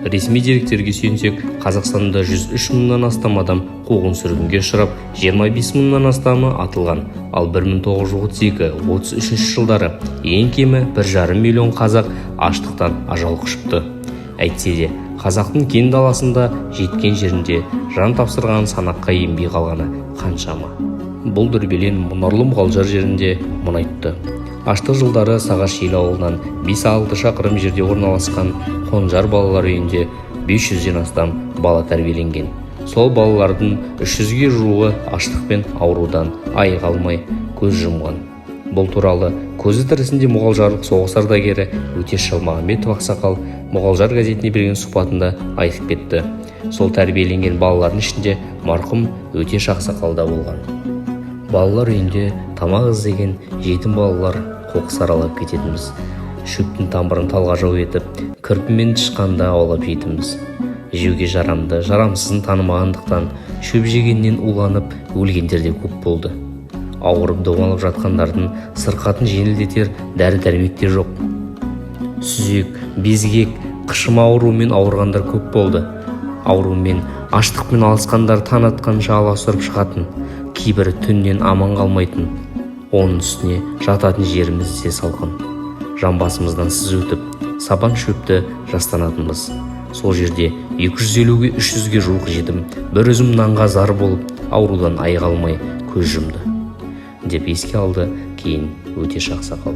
Ресми деректерге сүйенсек, Қазақстанда 103 мыңнан астам адам қуғын-сүргінге ұшырап, 25 мыңнан астамы атылған. Ал 1932-33 жылдары ең кемі 1,5 миллион қазақ аштықтан ажал құшыпты. Әйтсе де, қазақтың кең даласында жеткен жерінде жан тапсырған санаққа енбей қалғаны қаншама. Бұл дүрбелең Мұнарлы Мұғалжар жерінде мұнайтты. Аштық жылдары Сағаш ел ауылынан 5-6 шақырым жерде орналасқан Қонжар балалар үйінде 500-ден астам бала тәрбиеленген. Сол балалардың 300-ге жуығы аштық пен аурудан айыға алмай көз жұмған. Бұл туралы көзі тірісінде мұғалжарлық соғыс ардагері Өтеш Шалмағанбетов ақсақал Мұғалжар газетіне берген сұхбатында айтып кетті. Сол тәрбиеленген балалардың ішінде марқұм Өтеш ақсақал да болған. Балалар үйінде тамақ іздеген жетім балалар қоқыс аралап кететінбіз. Шөптің тамырын талғажау етіп, кірпімен тышқанда аулап жетіміз. Жеуге жарамды, жарамсызын танымағандықтан шөп жегеннен уланып өлгендер де көп болды. Ауырып домалып жатқандардың сырқатын жеңілдетер дәрі-дәрмектер жоқ. Сүзек, безгек, қышыма ауруымен ауырғандар көп болды. Аурумен, аштықпен алысқандар таң атқанша аласұрып шығатын, кейбірі түннен аман қалмайтын. Оның үстіне жататын жеріміз де салқын. Жамбасымыздан сыз өтіп, сабан шөпті жастанатынбыз. Сол жерде 250-ге 300-ге жуық жетім бір үзім нанға зар болып, аурудан айыға алмай көз жұмды, деп еске алды кейін Өтеш ақсақал.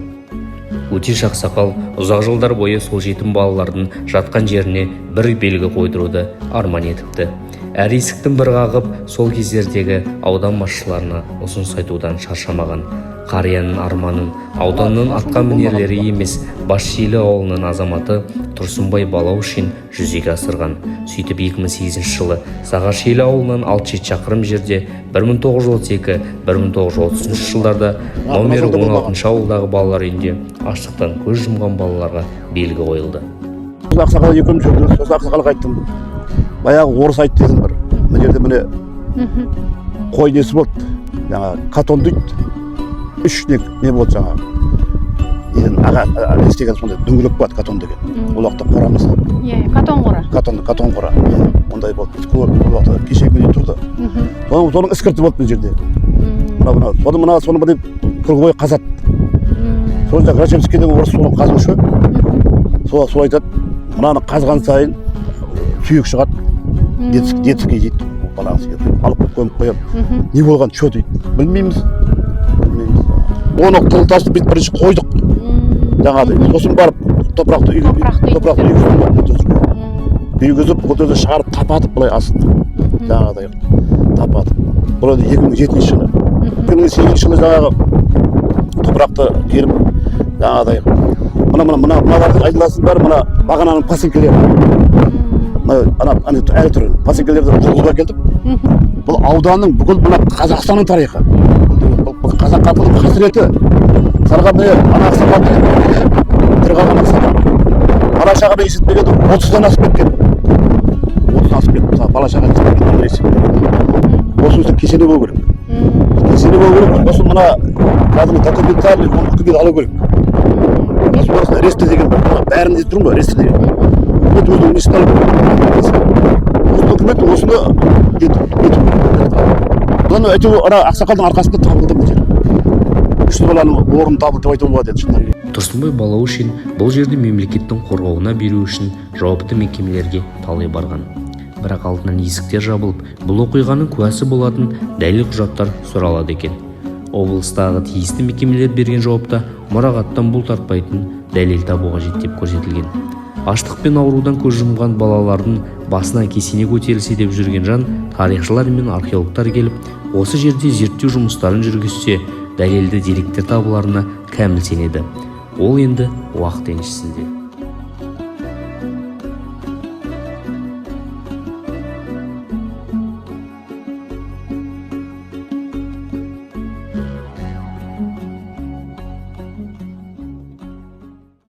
Өтеш ақсақал ұзақ жылдар бойы сол жетім балалардың жатқан жеріне бір белгі қойдыруды арман етіпті. Әр есіктің бір қағып, сол кездердегі аудан басшыларына ұсыныс айтудан шаршамаған. Қарияның арманын ауданның атқа мінерлері емес, Басшилі ауылының азаматы Тұрсынбай Балаушин жүзеге асырған. Сөйтіп 2008 жылы Сағашилі ауылынан 6-7 шақырым жерде 1932-1933 жылдарда номері 16 ауылдағы балалар үйінде аштықтан көз жұмған балаларға белгі қойылды. Ақсақал екеуміз жүрдік, сосын ақсақалға айттым. Баяғы орыс айтты дедім бір. Мына жерде міне қой несі болды, жаңа катон дейді. Үш не болды жаңа. Аға істеген сондай дөңгелек болады катон деген. Ол уақытта қорамыз. Катон қора. Катон қора. Ондай болды. Ол уақытта кеше күні тұрды. Соның іскірті болды бұл жерде. Соны бір круговой қазады. Сонда Грачевский деген орыс соны қазушы. Сол айтады, мынаны қазған сайын сүйек шығады. Детский дейді. Балаңыз алып көміп қояды. Не болған шо дейді. Білмейміз. Оны тасып біз бірінші қойдық. Жаңағыдай. Сосын барып топырақты үйгізіп, көтерді шығарып тапатып былай астын. Жаңағыдай тапатып. Бұл 2007 жылы. 2008 жылы жаңағы топырақты келіп жаңағыдай. Мыналардың айдыласын бәрі мына бағананың пасенкелері. Әлі тұр. Пасенкелерді құрғызып әкелдік. Бұл ауданның бүкіл Қазақстанның тарихы. Қазақ қатының қасіреті. Сарға міне ана ақсақал тұрған ақсақал. Бала шағаны есітпегенде 30-дан асып кеткен. 30-дан асып кеткен. Бала шағаны есітпегенде. Осы үшін кешені болу керек. Кешені болу керек. Осы мына қазір документальный үкімет алу керек. Осыны ресті деген бәрін де тұрмын ба, ресті деген. Үкімет өзінің несін алу керек. Үкімет осыны етіп. Бұдан әйтеу ақсақалдың арқасында табылды бұл жер. Үшті баланың орын табылды деп айтуға болады. Тұрсынбай Балаушин бұл жерді мемлекеттің қорғауына беру үшін жауапты мекемелерге талай барған. Бірақ алдынан есіктер жабылып, бұл оқиғаның куәсі болатын дәлел құжаттар сұралады екен. Облыстағы тиісті мекемелер берген жауапта мұрағаттан бұл тартпайтын дәлел табуға деп көрсетілген. Аштық пен аурудан көз жұмған балалардың басына кесене көтерілсе деп жүрген жан тарихшылар мен археологтар келіп, осы жерде зерттеу жұмыстарын жүргізсе, дәлелді деректер табыларына кәміл сенеді. Ол енді уақыт еншісінде.